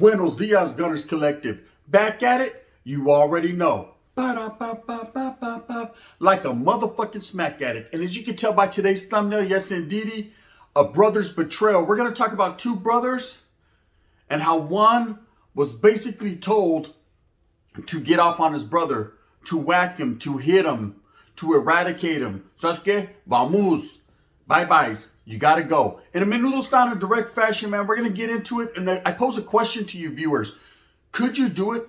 Buenos dias, Gunners Collective. Back at it, you already know. Ba-da-ba-ba-ba-ba-ba. Like a motherfucking smack addict. And as you can tell by today's thumbnail, yes indeedy, a brother's betrayal. We're going to talk about two brothers and how one was basically told to get off on his brother, to whack him, to hit him, to eradicate him. ¿Sabes qué? Vamos. Bye-byes. You got to go. In a menudo style, in a direct fashion, man, we're going to get into it. And I pose a question to you viewers. Could you do it?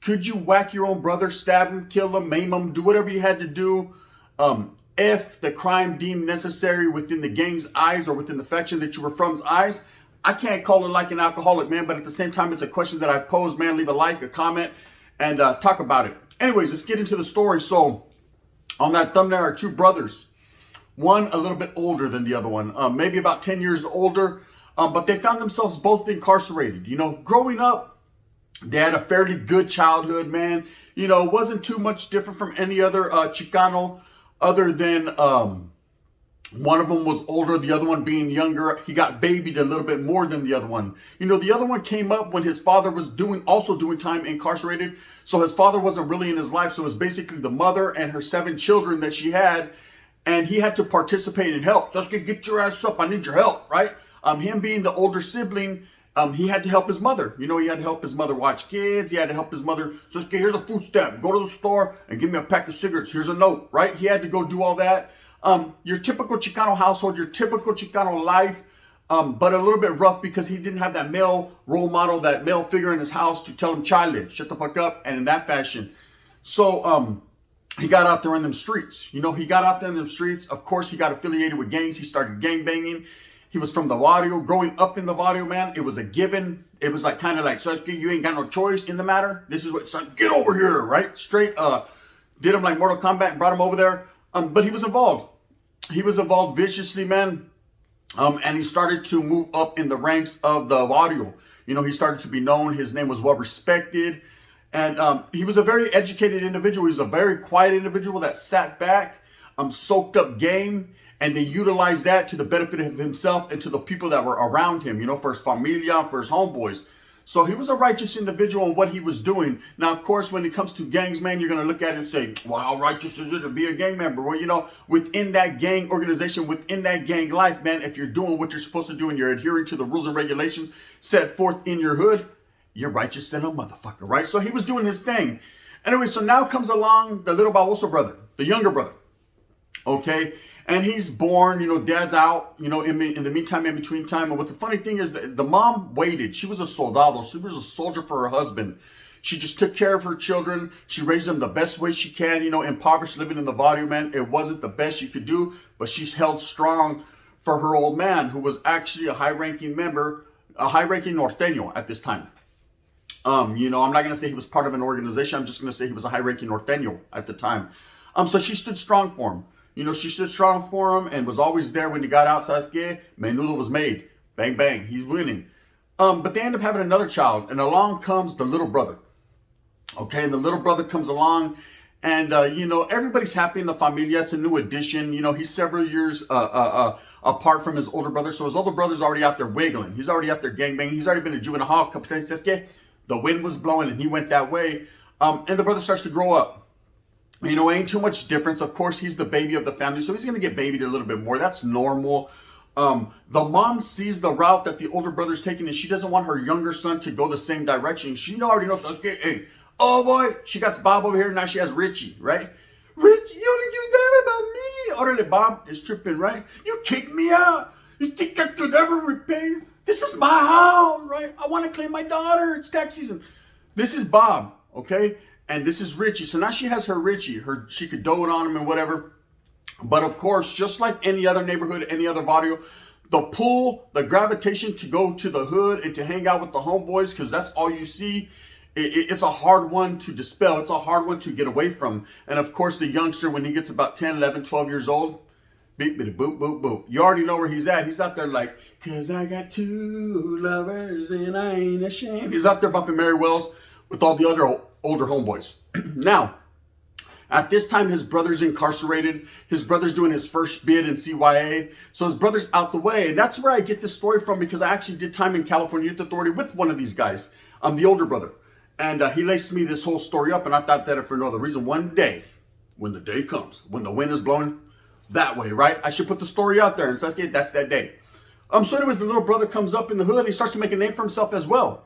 Could you whack your own brother, stab him, kill him, maim him, do whatever you had to do? If the crime deemed necessary within the gang's eyes or within the faction that you were from's eyes? I can't call it like an alcoholic, man, but at the same time, it's a question that I pose, man. Leave a like, a comment, and talk about it. Anyways, let's get into the story. So, on that thumbnail are two brothers. One a little bit older than the other one, maybe about 10 years older, but they found themselves both incarcerated. You know, growing up, they had a fairly good childhood, man. You know, it wasn't too much different from any other Chicano, other than one of them was older, the other one being younger. He got babied a little bit more than the other one. You know, the other one came up when his father was also doing time incarcerated. So his father wasn't really in his life. So it was basically the mother and her 7 children that she had. And he had to participate and help. So let's get your ass up. I need your help, right? Him being the older sibling, he had to help his mother. You know, he had to help his mother watch kids. He had to help his mother. So here's a food stamp. Go to the store and give me a pack of cigarettes. Here's a note, right? He had to go do all that. Your typical Chicano household, your typical Chicano life, but a little bit rough because he didn't have that male role model, that male figure in his house to tell him, Chile, shut the fuck up. And in that fashion. So, he got out there in them streets. You know, he got out there in them streets. Of course, he got affiliated with gangs. He started gang banging. He was from the barrio. Growing up in the barrio, man, it was a given. It was like kind of like, so you ain't got no choice in the matter. This is what, son, get over here, right? Straight, did him like Mortal Kombat and brought him over there. But he was involved. He was involved viciously, man. And he started to move up in the ranks of the barrio. You know, he started to be known. His name was well respected. And he was a very educated individual. He was a very quiet individual that sat back, soaked up game, and they utilized that to the benefit of himself and to the people that were around him, you know, for his familia, for his homeboys. So he was a righteous individual in what he was doing. Now, of course, when it comes to gangs, man, you're going to look at it and say, well, how righteous is it to be a gang member? Well, you know, within that gang organization, within that gang life, man, if you're doing what you're supposed to do and you're adhering to the rules and regulations set forth in your hood, you're righteous than a motherfucker, right? So he was doing his thing. Anyway, so now comes along the little baboso brother, the younger brother, okay? And he's born, you know, dad's out, you know, in the meantime, in between time. And what's the funny thing is that the mom waited. She was a soldado. She was a soldier for her husband. She just took care of her children. She raised them the best way she can, you know, impoverished living in the barrio, man. It wasn't the best she could do, but she's held strong for her old man, who was actually a high-ranking member, a high-ranking norteño at this time. You know, I'm not going to say he was part of an organization. I'm just going to say he was a high-ranking norteño at the time. So she stood strong for him. You know, she stood strong for him and was always there when he got out. ¿Sabes qué? Menudo was made. Bang, bang. He's winning. But they end up having another child. And along comes the little brother. Okay, and the little brother comes along. And, you know, everybody's happy in the familia. It's a new addition. You know, he's several years apart from his older brother. So his older brother's already out there wiggling. He's already out there gangbanging. He's already been a juvenile hall a couple times. ¿Sabes qué? The wind was blowing and he went that way. And the brother starts to grow up. You know, ain't too much difference. Of course, he's the baby of the family, so he's going to get babied a little bit more. That's normal. The mom sees the route that the older brother's taking, and she doesn't want her younger son to go the same direction. She already knows. So hey, oh boy, she got Bob over here. Now she has Richie, right? Richie, you only give that about me. Orderly, Bob is tripping, right? You kicked me out. You think I could ever repay you? This is my house, right? I want to claim my daughter. It's tax season. This is Bob, okay? And this is Richie. So now she has her Richie. She could dote on him and whatever. But of course, just like any other neighborhood, any other barrio, the pull, the gravitation to go to the hood and to hang out with the homeboys, because that's all you see, it's a hard one to dispel. It's a hard one to get away from. And of course, the youngster, when he gets about 10, 11, 12 years old, beep, beep, boop, boop, boop. You already know where he's at. He's out there like, cause I got 2 lovers and I ain't ashamed. He's out there bumping Mary Wells with all the other older homeboys. Now, At this time, his brother's incarcerated. His brother's doing his first bid in CYA. So his brother's out the way. And that's where I get this story from, because I actually did time in California Youth Authority with one of these guys, the older brother. And he laced me this whole story up. And I thought that for no other reason, one day, when the day comes, when the wind is blowing that way, right, I should put the story out there. And so that's that day. So anyways, the little brother comes up in the hood and he starts to make a name for himself as well.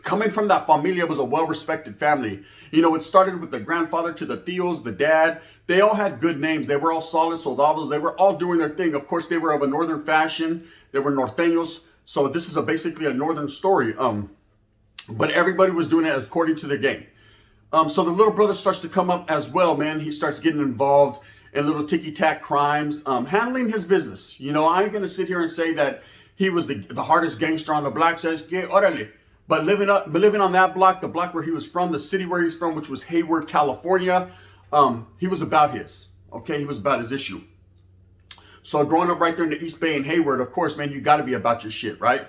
Coming from that familia, was a well-respected family. You know, it started with the grandfather to the tios, the dad. They all had good names. They were all solid soldados. They were all doing their thing. Of course, they were of a northern fashion. They were norteños. So this is basically a northern story. But everybody was doing it according to the game. So the little brother starts to come up as well, man. He starts getting involved in little ticky-tack crimes, handling his business. You know, I ain't going to sit here and say that he was the hardest gangster on the block. Says, "Que órale." But living on that block, the block where he was from, the city where he's from, which was Hayward, California, he was about his. Okay, he was about his issue. So growing up right there in the East Bay in Hayward, of course, man, you got to be about your shit, right?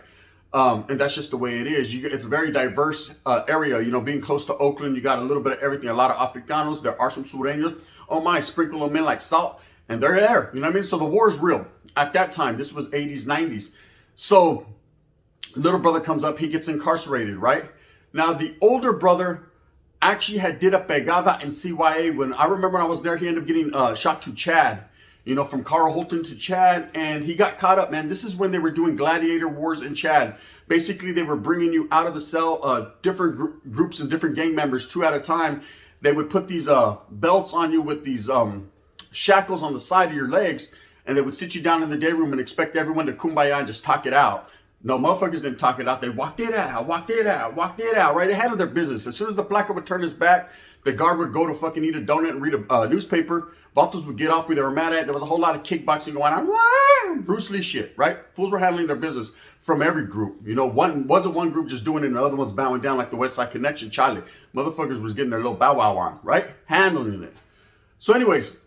And that's just the way it is. It's a very diverse area. You know, being close to Oakland, you got a little bit of everything. A lot of Africanos. There are some Sureños. Oh my, sprinkle them in like salt, and they're there. You know what I mean? So the war is real. At that time, this was 80s, 90s. So little brother comes up, he gets incarcerated, right? Now, the older brother actually did a pegada in CYA. When I remember when I was there, he ended up getting shot to Chad, you know, from Carl Holton to Chad, and he got caught up, man. This is when they were doing gladiator wars in Chad. Basically, they were bringing you out of the cell, different groups and different gang members, 2 at a time. They would put these belts on you with these shackles on the side of your legs, and they would sit you down in the day room and expect everyone to kumbaya and just talk it out. No, motherfuckers didn't talk it out. They walked it out, right? They handled their business. As soon as the placa would turn his back, the guard would go to fucking eat a donut and read a newspaper. Vatos would get off who they were mad at. There was a whole lot of kickboxing going on. Bruce Lee shit, right? Fools were handling their business from every group. You know, wasn't one group just doing it and the other one's bowing down like the West Side Connection, Charlie. Motherfuckers was getting their little bow wow on, right? Handling it. So anyways,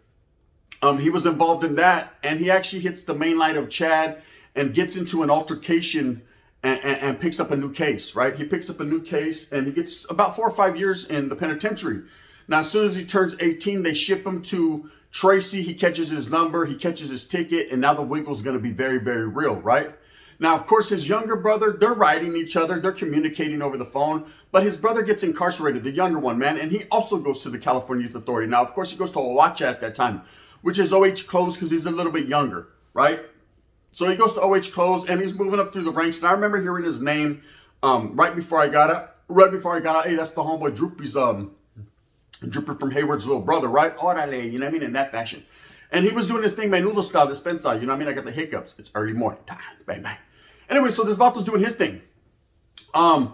he was involved in that, and he actually hits the main line of Chad and gets into an altercation and picks up a new case, right? He picks up a new case and he gets about 4 or 5 years in the penitentiary. Now, as soon as he turns 18, they ship him to Tracy. He catches his number, he catches his ticket, and now the wiggle's going to be very, very real, right? Now, of course, his younger brother, they're writing each other, they're communicating over the phone, but his brother gets incarcerated, the younger one, man, and he also goes to the California Youth Authority. Now, of course, he goes to Owacha at that time, which is OH closed because he's a little bit younger, right? So he goes to OH closed and he's moving up through the ranks. And I remember hearing his name right before I got out. Hey, that's the homeboy Droopy's Drooper from Hayward's little brother, right? Orale, you know what I mean? In that fashion. And he was doing this thing, menudo style, dispensa, you know what I mean? I got the hiccups. It's early morning time. Bang, bang. Anyway, so this Vato's doing his thing. And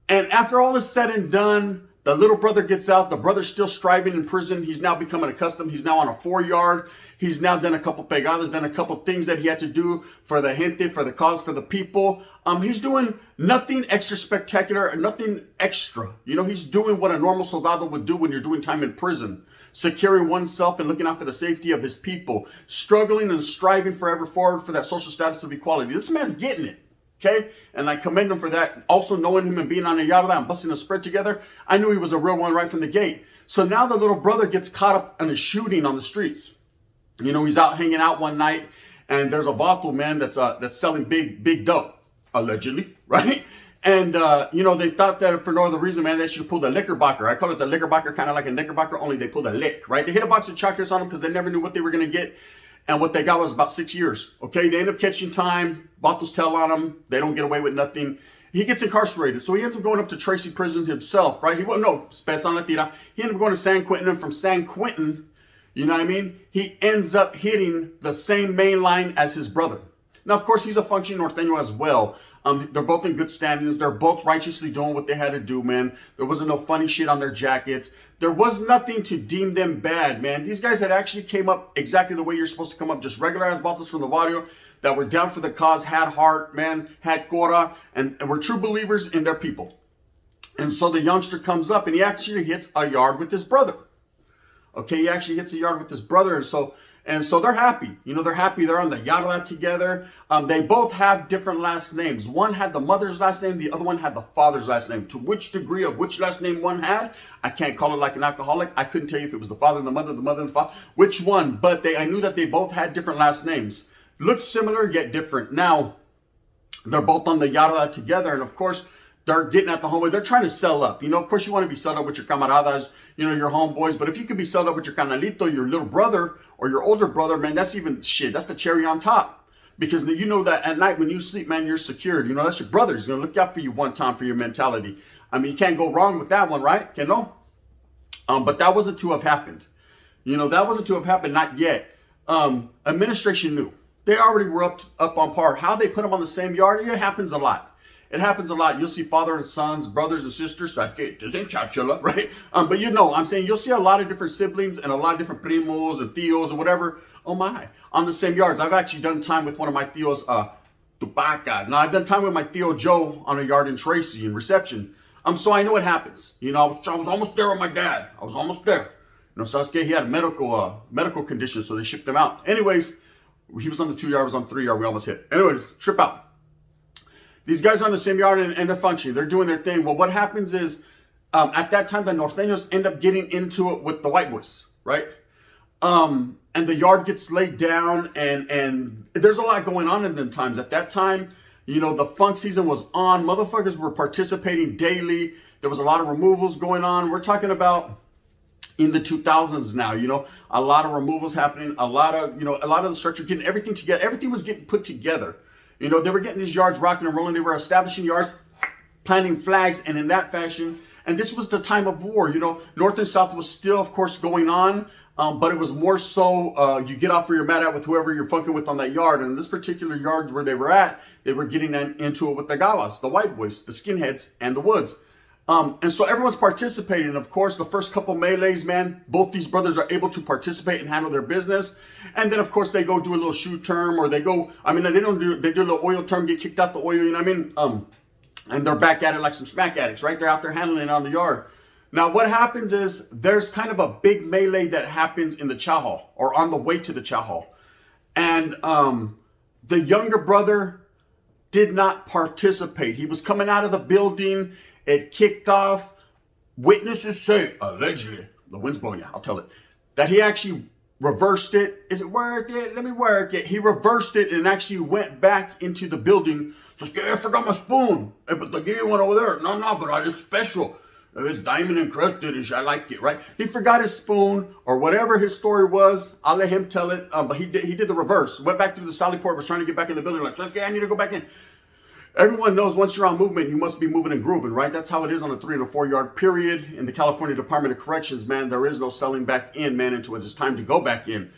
after all is said and done, the little brother gets out. The brother's still striving in prison. He's now becoming accustomed. He's now on a 4-yard. He's now done a couple pegadas, done a couple things that he had to do for the gente, for the cause, for the people. He's doing nothing extra spectacular, nothing extra. You know, he's doing what a normal soldado would do when you're doing time in prison. Securing oneself and looking out for the safety of his people. Struggling and striving forever forward for that social status of equality. This man's getting it. Okay, and I commend him for that. Also knowing him and being on a yarda and busting a spread together, I knew he was a real one right from the gate. So now the little brother gets caught up in a shooting on the streets. You know, he's out hanging out one night, and there's a vato, man, that's selling big dope, allegedly, right? And you know, they thought that for no other reason, man, they should have pulled a Knickerbocker. I call it the Knickerbocker, kind of like a Knickerbocker, only they pulled a lick, right? They hit a box of chocolates on him because they never knew what they were gonna get. And what they got was about 6 years. Okay, they end up catching time. Vatos tell on him. They don't get away with nothing. He gets incarcerated. So he ends up going up to Tracy Prison himself, right? He won't, no, Spets on la tira. He ended up going to San Quentin. And from San Quentin, you know what I mean? He ends up hitting the same main line as his brother. Now, of course, he's a functioning norteño as well. They're both in good standings. They're both righteously doing what they had to do, man. There wasn't no funny shit on their jackets. There was nothing to deem them bad, man. These guys had actually came up exactly the way you're supposed to come up. Just regular ass vatos from the barrio that were down for the cause, had heart, man, had cora, and were true believers in their people. And so the youngster comes up and he actually hits a yard with his brother. Okay, he actually hits a yard with his brother. And so And so they're happy. They're happy. They're on the yarda together. They both have different last names. One had the mother's last name. The other one had the father's last name. To which degree of which last name one had, I can't call it like an alcoholic. I couldn't tell you if it was the father and the mother and the father, which one. But I knew that they both had different last names. Looked similar, yet different. Now, they're both on the yarda together. And of course, they're getting at the homeboy. They're trying to sell up. Of course, you want to be sold up with your camaradas, your homeboys. But if you could be sold up with your canalito, your little brother, or your older brother, man, that's even shit. That's the cherry on top. Because you know that at night when you sleep, man, you're secured. That's your brother. He's going to look out for you one time for your mentality. I mean, you can't go wrong with that one, right? Can no? But that wasn't to have happened. That wasn't to have happened, not yet. Administration knew. They already were up on par. How they put them on the same yard, it happens a lot. It happens a lot. You'll see father and sons, brothers and sisters, right? But I'm saying you'll see a lot of different siblings and a lot of different primos and tios or whatever. Oh my, on the same yards. I've actually done time with one of my tios, Tupaca. Now I've done time with my tio Joe on a yard in Tracy in reception. So I know what happens. I was almost there with my dad. I was almost there. Sasuke, he had a medical condition, so they shipped him out. Anyways, he was on the 2 yard, I was on the 3 yard. We almost hit. Anyways, trip out. These guys are on the same yard and they're functioning. They're doing their thing. Well, what happens is at that time, the Norteños end up getting into it with the white boys, right? And the yard gets laid down and there's a lot going on in them times. At that time, the funk season was on. Motherfuckers were participating daily. There was a lot of removals going on. We're talking about in the 2000s now, a lot of removals happening, a lot of the structure, getting everything together. Everything was getting put together. They were getting these yards rocking and rolling. They were establishing yards, planting flags, and in that fashion. And this was the time of war. North and South was still, of course, going on. But it was more so you get off where you're mad at with whoever you're fucking with on that yard. And in this particular yard where they were at, they were getting into it with the gawas, the white boys, the skinheads, and the woods. And so everyone's participating. And of course, the first couple melees, man, both these brothers are able to participate and handle their business. And then, of course, they go do a little shoe term or they do a little oil term, get kicked out the oil, you know what I mean? And they're back at it like some smack addicts, right? They're out there handling it on the yard. Now, what happens is there's kind of a big melee that happens in the chow hall or on the way to the chow hall. And the younger brother did not participate. He was coming out of the building. It kicked off. Witnesses say, allegedly, the wind's blowing, yeah, I'll tell it, that he actually reversed it. Is it worth it? Let me work it. He reversed it and actually went back into the building. So, I forgot my spoon. Hey, but they gave you one over there. No, but it's special. It's diamond encrusted and I like it, right? He forgot his spoon or whatever his story was. I'll let him tell it. But he did the reverse. Went back through the sally port, was trying to get back in the building. Like, okay, I need to go back in. Everyone knows once you're on movement, you must be moving and grooving, right? That's how it is on a 3 and a 4 yard period. In the California Department of Corrections, man, there is no selling back in, man, until it's time to go back in.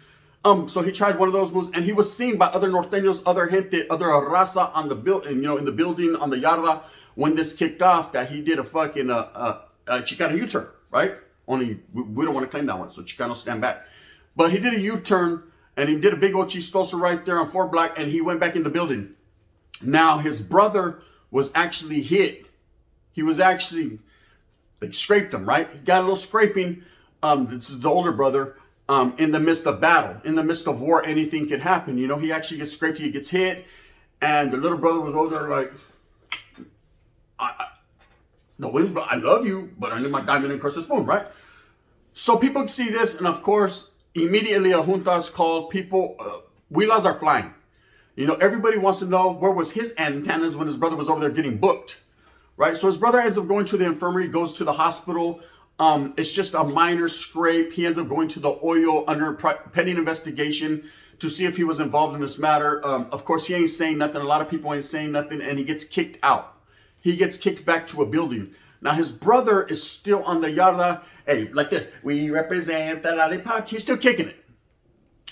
So he tried one of those moves and he was seen by other norteños, other gente, other raza on the building, in the building on the yarda when this kicked off that he did a fucking Chicano U-turn, right? Only we don't want to claim that one, so Chicano stand back. But he did a U-turn and he did a big old chistoso right there on 4 Black and he went back in the building. Now, his brother was actually hit. He was actually, they scraped him, right? He got a little scraping. This is the older brother. In the midst of battle, in the midst of war, anything could happen. He actually gets scraped, he gets hit. And the little brother was over there like, I love you, but I need my diamond encrusted spoon, right? So people see this, and of course, immediately a junta is called. People, huilas are flying. Everybody wants to know where was his antennas when his brother was over there getting booked, right? So his brother ends up going to the infirmary, goes to the hospital. It's just a minor scrape. He ends up going to the oil under pending investigation to see if he was involved in this matter. Of course, he ain't saying nothing. A lot of people ain't saying nothing, and he gets kicked out. He gets kicked back to a building. Now, his brother is still on the yarda. Hey, like this. We represent the lollipop. He's still kicking it.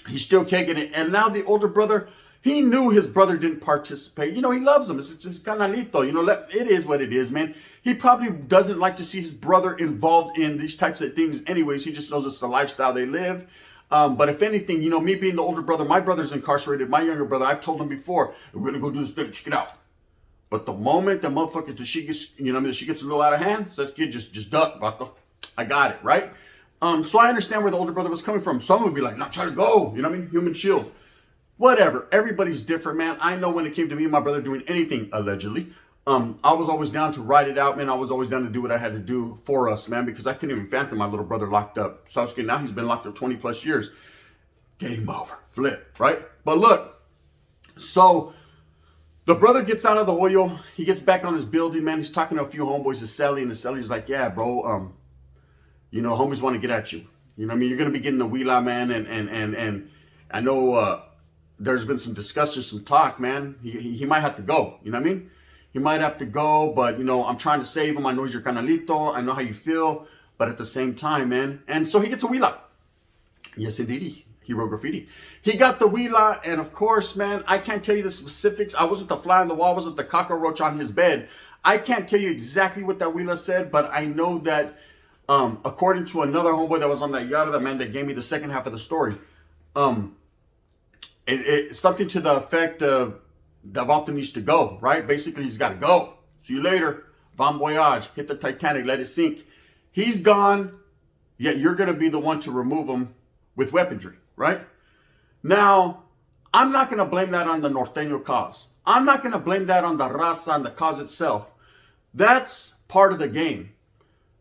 He's still kicking it. And now the older brother, he knew his brother didn't participate. He loves him. It's just canalito. It is what it is, man. He probably doesn't like to see his brother involved in these types of things anyways. He just knows it's the lifestyle they live. But if anything, me being the older brother, my brother's incarcerated. My younger brother, I've told him before, we're going to go do this thing. Check it out. But the moment the motherfucker, she gets, she gets a little out of hand, so that kid just duck, vato. I got it, right? So I understand where the older brother was coming from. Some would be like, not try to go. You know what I mean? Human shield. Whatever. Everybody's different, man. I know when it came to me and my brother doing anything, allegedly, I was always down to ride it out, man. I was always down to do what I had to do for us, man, because I couldn't even fathom my little brother locked up. Sasuke, now he's been locked up 20 plus years. Game over. Flip, right? But look, so the brother gets out of the hoyo. He gets back on his building, man. He's talking to a few homeboys, the celly, and the celly's like, yeah, bro, you know, homies want to get at you. You know what I mean? You're going to be getting the wheelie, man, and I know there's been some discussion, some talk, man. He might have to go. You know what I mean? He might have to go, but, you know, I'm trying to save him. I know he's your canalito. I know how you feel. But at the same time, man. And so he gets a wheelie. Yes, indeed. He wrote graffiti. He got the wheelie. And, of course, man, I can't tell you the specifics. I wasn't the fly on the wall. I wasn't the cockroach on his bed. I can't tell you exactly what that wheelie said. But I know that, according to another homeboy that was on that yard, that man that gave me the second half of the story, it's something to the effect of the Vato needs to go, right? Basically, he's got to go. See you later. Bon voyage. Hit the Titanic. Let it sink. He's gone, yet you're going to be the one to remove him with weaponry, right? Now, I'm not going to blame that on the Norteño cause. I'm not going to blame that on the raza and the cause itself. That's part of the game.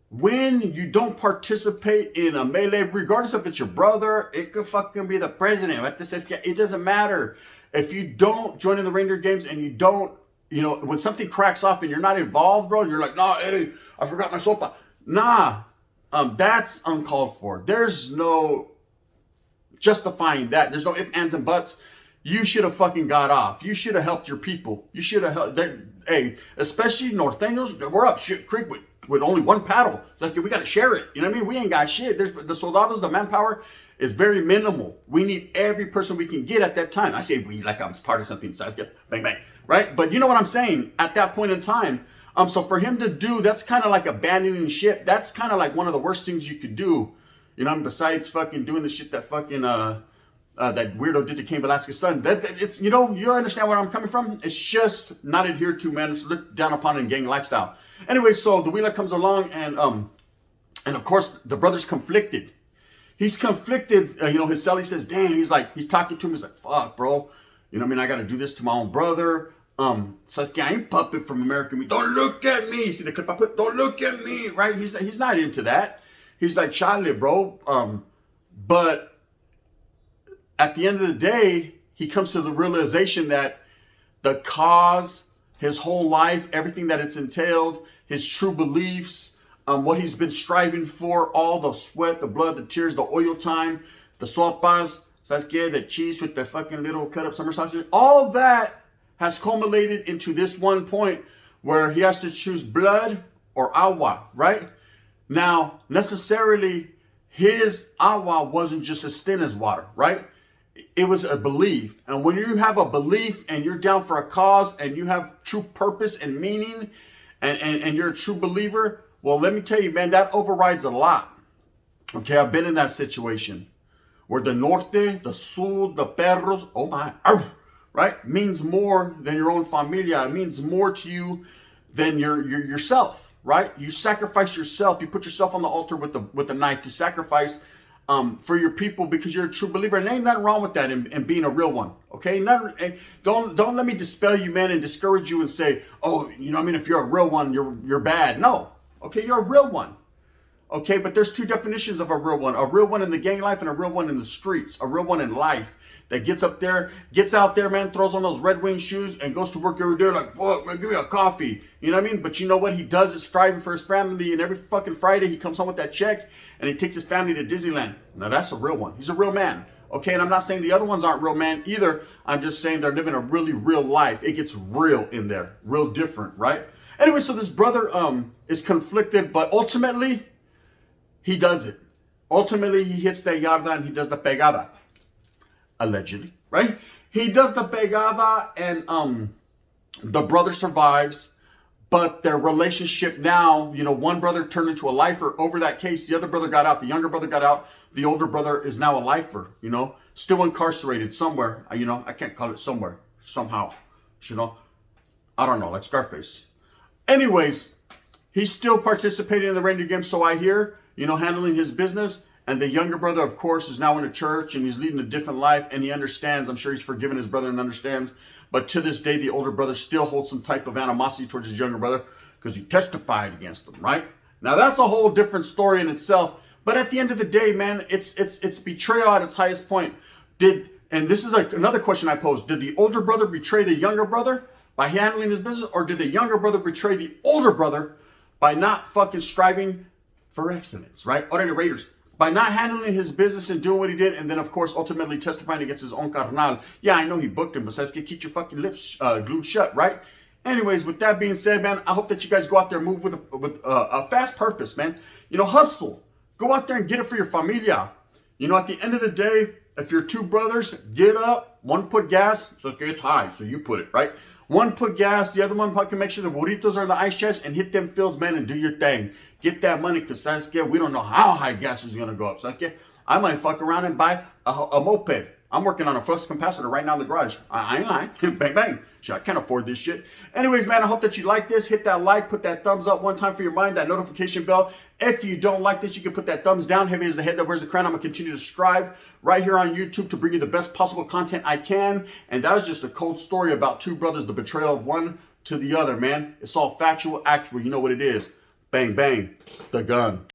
When you don't participate in a melee, regardless if it's your brother, it could fucking be the president. It doesn't matter. If you don't join in the reindeer games and you don't, you know, when something cracks off and you're not involved, bro, you're like, nah, hey, I forgot my sopa. Nah, that's uncalled for. There's no justifying that. There's no ifs, ands, and buts. You should have fucking got off. You should have helped your people. You should have helped. Hey, especially Norteños, we're up shit creek with only one paddle. Like, we got to share it. You know what I mean? We ain't got shit. There's the soldados, the manpower is very minimal. We need every person we can get at that time. I say we like I'm part of something. So I get bang, bang, right? But you know what I'm saying? At that point in time, so for him to do, that's kind of like abandoning ship. That's kind of like one of the worst things you could do. You know, besides fucking doing the shit that fucking, that weirdo did to Cain Velasquez's son. It's, you know, you understand where I'm coming from? It's just not adhered to, man. It's looked down upon in gang lifestyle. Anyway, so the wheeler comes along and of course the brother's conflicted. He's conflicted. You know, his celly says, damn, he's talking to him. He's like, fuck, bro. You know what I mean? I got to do this to my own brother. So I ain't puppet from American Me. Don't look at me. See the clip I put? Don't look at me, right? He's not into that. He's like, Charlie, bro. But at the end of the day, he comes to the realization that the cause, his whole life, everything that it's entailed, his true beliefs, what he's been striving for, all the sweat, the blood, the tears, the oil time, the sopas, the cheese with the fucking little cut up summer sausage, all that has culminated into this one point where he has to choose blood or agua, right? Now, necessarily, his agua wasn't just as thin as water, right? It was a belief. And when you have a belief and you're down for a cause and you have true purpose and meaning and you're a true believer, well, let me tell you, man, that overrides a lot. Okay, I've been in that situation where the norte, the sur, the perros, oh my, right, means more than your own familia. It means more to you than yourself, right? You sacrifice yourself. You put yourself on the altar with the knife to sacrifice for your people because you're a true believer. And there ain't nothing wrong with that and being a real one, okay? Don't let me dispel you, man, and discourage you and say, oh, you know what I mean, if you're a real one, you're bad. No, okay, you're a real one. Okay, but there's two definitions of a real one in the gang life and a real one in the streets, a real one in life that gets out there, man, throws on those Red Wing shoes and goes to work every day like, boy, man, give me a coffee. You know what I mean? But you know what he does is striving for his family, and every fucking Friday he comes home with that check and he takes his family to Disneyland. Now that's a real one. He's a real man. Okay, and I'm not saying the other ones aren't real man either. I'm just saying they're living a really real life. It gets real in there, real different, right? Anyway, so this brother is conflicted, but ultimately, he does it. Ultimately, he hits the yarda and he does the pegada. Allegedly, right? He does the pegada and the brother survives, but their relationship now, you know, one brother turned into a lifer over that case. The other brother got out. The younger brother got out. The older brother is now a lifer, you know, still incarcerated somewhere. You know, I can't call it somewhere, somehow, you know. I don't know, like Scarface. Anyways, he's still participating in the reindeer games, so I hear. handling his business. And the younger brother, of course, is now in a church and he's leading a different life and he understands. I'm sure he's forgiven his brother and understands. But to this day, the older brother still holds some type of animosity towards his younger brother because he testified against him, right? Now, that's a whole different story in itself. But at the end of the day, man, it's betrayal at its highest point. And this is like another question I posed. Did the older brother betray the younger brother by handling his business? Or did the younger brother betray the older brother by not fucking striving for excellence, right? Or the Raiders. By not handling his business and doing what he did, and then, of course, ultimately testifying against his own carnal. Yeah, I know he booked him, but says, keep your fucking lips glued shut, right? Anyways, with that being said, man, I hope that you guys go out there and move with a fast purpose, man. Hustle. Go out there and get it for your familia. At the end of the day, if you're two brothers, get up. One put gas, so it gets high, so you put it, right? One put gas, the other one can make sure the burritos are in the ice chest and hit them fields, man, and do your thing. Get that money, because that's good. We don't know how high gas is going to go up. So I might fuck around and buy a moped. I'm working on a flux capacitor right now in the garage. I ain't lying. Bang, bang. Shit, I can't afford this shit. Anyways, man, I hope that you like this. Hit that like, put that thumbs up one time for your mind, that notification bell. If you don't like this, you can put that thumbs down. Heavy as the head that wears the crown. I'm going to continue to strive right here on YouTube to bring you the best possible content I can. And that was just a cold story about two brothers, the betrayal of one to the other, man. It's all factual, actual. You know what it is. Bang, bang. The gun.